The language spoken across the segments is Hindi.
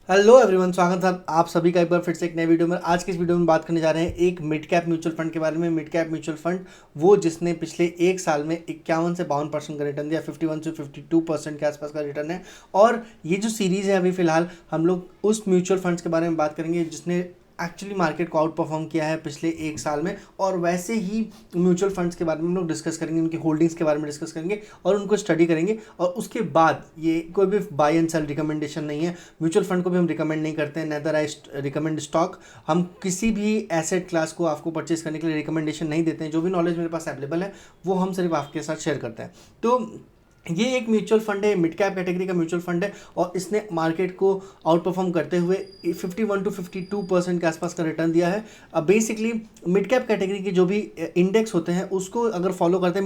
हेलो एवरीवन, स्वागत है आप सभी का एक बार फिर से एक नए वीडियो में। आज के इस वीडियो में बात करने जा रहे हैं एक मिड कैप म्यूचुअल फंड के बारे में। मिड कैप म्यूचुअल फंड वो जिसने पिछले एक साल में 51 से 52% का रिटर्न दिया, 51 से 52% के आसपास का रिटर्न है। और ये जो सीरीज़ है अभी फिलहाल हम लोग उस म्यूचुअल फंड्स के बारे में बात करेंगे जिसने एक्चुअली मार्केट को आउट परफॉर्म किया है पिछले एक साल में। और वैसे ही म्यूचुअल फंड्स के बारे में हम लोग डिस्कस करेंगे, उनकी होल्डिंग्स के बारे में डिस्कस करेंगे और उनको स्टडी करेंगे। और उसके बाद ये कोई भी बाय एंड सेल रिकमेंडेशन नहीं है। म्यूचुअल फंड को भी हम रिकमेंड नहीं करते हैं, नेदर आई रिकमेंड स्टॉक। हम किसी भी एसेट क्लास को आपको परचेज करने के लिए रिकमेंडेशन नहीं देते हैं। जो भी नॉलेज मेरे पास अवेलेबल है वो हम सिर्फ आपके साथ शेयर करते हैं। तो ये एक म्यूचुअल फंड है, मिड कैप कैटेगरी का म्यूचुअल फंड है और इसने मार्केट को आउट परफॉर्म करते हुए 51 to 52% के आसपास का रिटर्न दिया है। अब बेसिकली मिड कैप कैटेगरी के जो भी इंडेक्स होते हैं उसको अगर फॉलो करते हैं,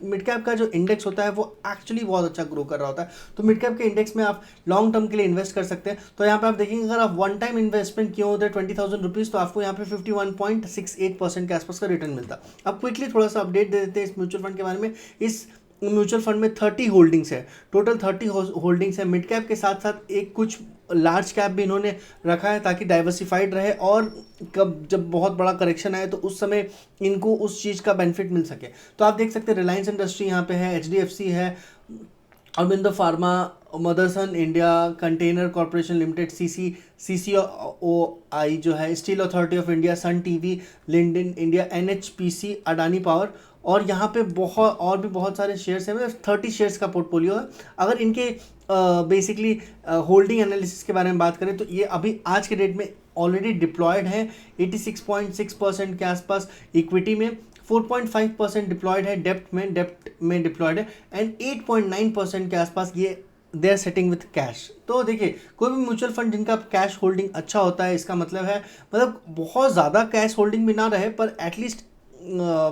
मिड कैप का जो इंडेक्स होता है वो एक्चुअली बहुत अच्छा ग्रो कर रहा होता है। तो मिड कैप के इंडेक्स में आप लॉन्ग टर्म के लिए इन्वेस्ट कर सकते हैं। तो यहाँ पे आप देखेंगे अगर आप वन टाइम इन्वेस्टमेंट किए होते हैं 20,000 रुपीज़ तो आपको यहाँ पे 51.68% के आसपास का रिटर्न मिलता। अब क्विकली थोड़ा सा अपडेट दे देते हैं इस म्यूचुअल फंड के बारे में। इस म्यूचुअल फंड में 30 होल्डिंग्स है, टोटल 30 होल्डिंग्स है। मिड कैप के साथ साथ एक कुछ लार्ज कैप भी इन्होंने रखा है ताकि डाइवर्सिफाइड रहे और कब जब बहुत बड़ा करेक्शन आए तो उस समय इनको उस चीज़ का बेनिफिट मिल सके। तो आप देख सकते हैं रिलायंस इंडस्ट्री यहाँ पे है, HDFC है, Aurobindo Pharma, Motherson India, Container Corporation Limited, CCOI जो है, Steel Authority of India, Sun TV, LinkedIn India, NHPC, Adani Power. और यहाँ पे बहुत और भी बहुत सारे शेयर्स हैं, 30 शेयर्स का पोर्टफोलियो है। अगर इनके बेसिकली होल्डिंग एनालिसिस के बारे में बात करें तो ये अभी आज के डेट में ऑलरेडी डिप्लॉयड है 86.6% के आसपास इक्विटी में, 4.5% डिप्लॉयड है डेप्ट में डिप्लॉयड है एंड 8.9% के आसपास ये they are sitting with cash. तो देखिए कोई भी म्यूचुअल फंड जिनका कैश होल्डिंग अच्छा होता है, इसका मतलब है मतलब बहुत ज़्यादा कैश होल्डिंग भी ना रहे पर एटलीस्ट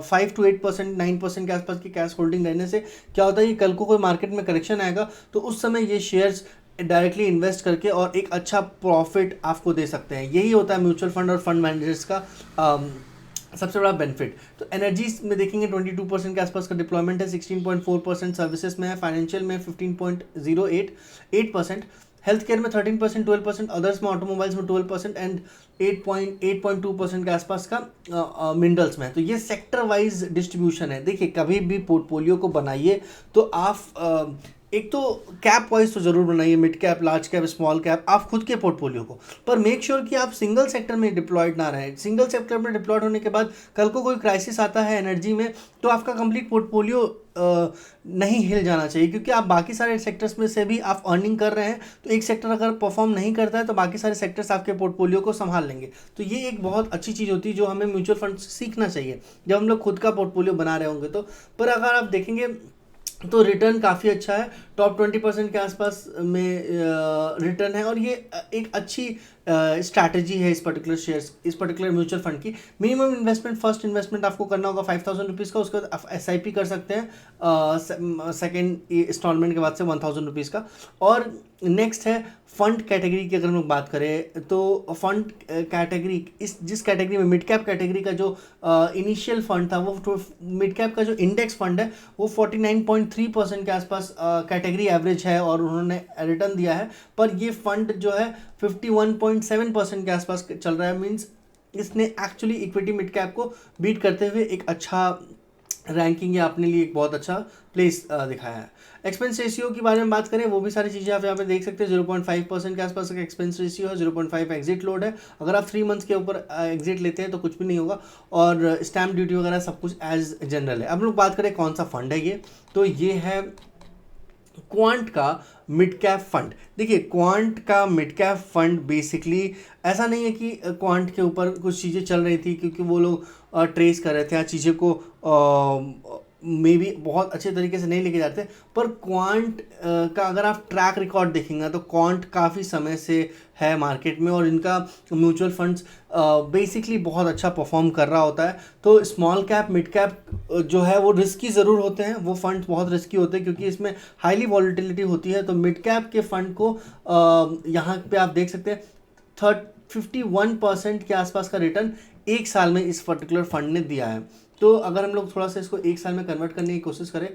5 to 8%, 9% के आसपास की कैश होल्डिंग रहने से क्या होता है कि कल को कोई मार्केट में करेक्शन आएगा तो उस समय ये शेयर्स डायरेक्टली इन्वेस्ट करके और एक अच्छा प्रॉफिट आपको दे सकते हैं। यही होता है म्यूचुअल फंड और फंड मैनेजर्स का सबसे बड़ा बेनिफिट। तो एनर्जीज में देखेंगे 22% के आसपास का डिप्लॉयमेंट है, 16.4% सर्विसेज में है, फाइनेंशियल में 15.08%, हेल्थ केयर में 13%, 12%, अदर्स में ऑटोमोबाइल्स में 12% एंड 8.2% के आसपास का मिनरल्स में है। तो ये सेक्टर वाइज डिस्ट्रीब्यूशन है। देखिए कभी भी पोर्टफोलियो को बनाइए तो आप एक तो कैप वाइज तो जरूर बनाइए, mid cap, large cap, small cap, आप खुद के पोर्टफोलियो को, पर मेक श्योर कि आप सिंगल सेक्टर में डिप्लॉयड ना रहें। सिंगल सेक्टर में डिप्लॉयड होने के बाद कल को कोई क्राइसिस आता है एनर्जी में तो आपका कंप्लीट पोर्टफोलियो नहीं हिल जाना चाहिए, क्योंकि आप बाकी सारे सेक्टर्स में से भी आप अर्निंग कर रहे हैं। तो एक सेक्टर अगर परफॉर्म नहीं करता है तो बाकी सारे सेक्टर्स आपके पोर्टफोलियो को संभाल लेंगे। तो ये एक बहुत अच्छी चीज़ होती है जो हमें म्यूचुअल फंड सीखना चाहिए जब हम लोग खुद का पोर्टफोलियो बना रहे होंगे। तो पर अगर आप देखेंगे तो रिटर्न काफ़ी अच्छा है, टॉप 20% के आसपास में रिटर्न है। और ये एक अच्छी स्ट्रैटेजी है इस पर्टिकुलर शेयर्स, इस पर्टिकुलर म्यूचुअल फंड की। मिनिमम इन्वेस्टमेंट, फर्स्ट इन्वेस्टमेंट आपको करना होगा 5,000 रुपीज़ का, उसके बाद आप SIP कर सकते हैं सेकेंड इंस्टॉलमेंट के बाद से 1,000 रुपीज़ का। और नेक्स्ट है फंड कैटेगरी की। अगर हम लोग बात करें तो फंड कैटेगरी, इस जिस कैटेगरी में मिड कैप कैटेगरी का जो इनिशियल फंड था वो मिड कैप का जो इंडेक्स फंड है वो 49.3% के आसपास कैटेगरी एवरेज है और उन्होंने रिटर्न दिया है। पर ये फंड जो है 51.7% के आसपास चल रहा है। मीन्स इसने एक्चुअली इक्विटी मिड कैप को बीट करते हुए एक अच्छा रैंकिंग या अपने लिए एक बहुत अच्छा प्लेस दिखाया है। एक्सपेंस रेशियो की बारे में बात करें, वो भी सारी चीज़ें आप यहाँ पे देख सकते हैं। 0.5% के आसपास का एक्सपेंस रेशियो है, 0.5 एग्जिट लोड है। अगर आप 3 मंथ्स के ऊपर एग्जिट लेते हैं तो कुछ भी नहीं होगा और स्टैम्प ड्यूटी वगैरह सब कुछ एज जनरल है। अब लोग बात करें कौन सा फंड है ये, तो ये है क्वांट का मिड कैप फंड। देखिए क्वांट का मिड कैप फंड बेसिकली ऐसा नहीं है कि क्वांट के ऊपर कुछ चीज़ें चल रही थी क्योंकि वो लोग ट्रेस कर रहे थे या चीज़ें को मे बी बहुत अच्छे तरीके से नहीं लेके जाते। पर क्वांट का अगर आप ट्रैक रिकॉर्ड देखेंगे तो क्वांट काफ़ी समय से है मार्केट में और इनका म्यूचुअल फंड्स बेसिकली बहुत अच्छा परफॉर्म कर रहा होता है। तो स्मॉल कैप मिड कैप जो है वो रिस्की ज़रूर होते हैं, वो फंड्स बहुत रिस्की होते हैं क्योंकि इसमें हाईली वॉलीटिलिटी होती है। तो मिड कैप के फंड को यहाँ पे आप देख सकते हैं 51% के आसपास का रिटर्न एक साल में इस पर्टिकुलर फंड ने दिया है। तो अगर हम लोग थोड़ा सा इसको एक साल में कन्वर्ट करने की कोशिश करें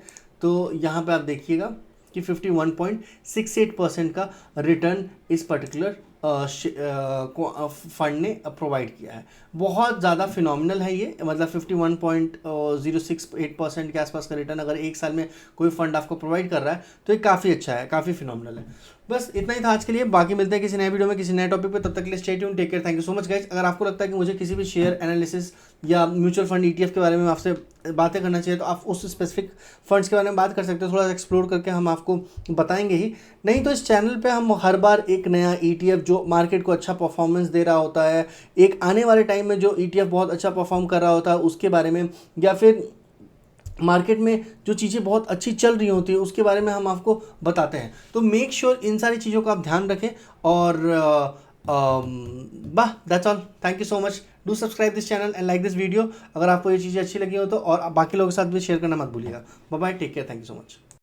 तो यहाँ पे आप देखिएगा कि 51.68% का रिटर्न इस पर्टिकुलर फंड ने प्रोवाइड किया है। बहुत ज़्यादा फिनोमिनल है ये, मतलब 51.068% के आसपास का रिटर्न अगर एक साल में कोई फंड आपको प्रोवाइड कर रहा है तो ये काफ़ी अच्छा है, काफ़ी फिनोमिनल है। बस इतना ही था आज के लिए, बाकी मिलते हैं किसी नए वीडियो में किसी नए टॉपिक पे, तब तक के लिए stay tune, take care, thank you so much guys. अगर आपको लगता है कि मुझे किसी भी शेयर एनालिसिस या म्यूचुअल फंड ETF के बारे में आपसे बातें करना चाहिए तो आप उस स्पेसिफिक फंड्स के बारे में बात कर सकते हो, थोड़ा सा एक्सप्लोर करके हम आपको बताएंगे ही। नहीं तो इस चैनल पे हम हर बार एक नया ETF जो मार्केट को अच्छा परफॉर्मेंस दे रहा होता है, एक आने वाले टाइम में जो ETF बहुत अच्छा परफॉर्म कर रहा होता है उसके बारे में, या फिर मार्केट में जो चीज़ें बहुत अच्छी चल रही होती है उसके बारे में हम आपको बताते हैं। तो मेक श्योर इन सारी चीज़ों का आप ध्यान रखें। और बाह, that's all, thank you so much, do subscribe this channel and like this video अगर आपको ये चीज़ें अच्छी लगी हो तो, और बाकी लोगों के साथ भी शेयर करना मत भूलिएगा। Bye bye, take care, thank you so much.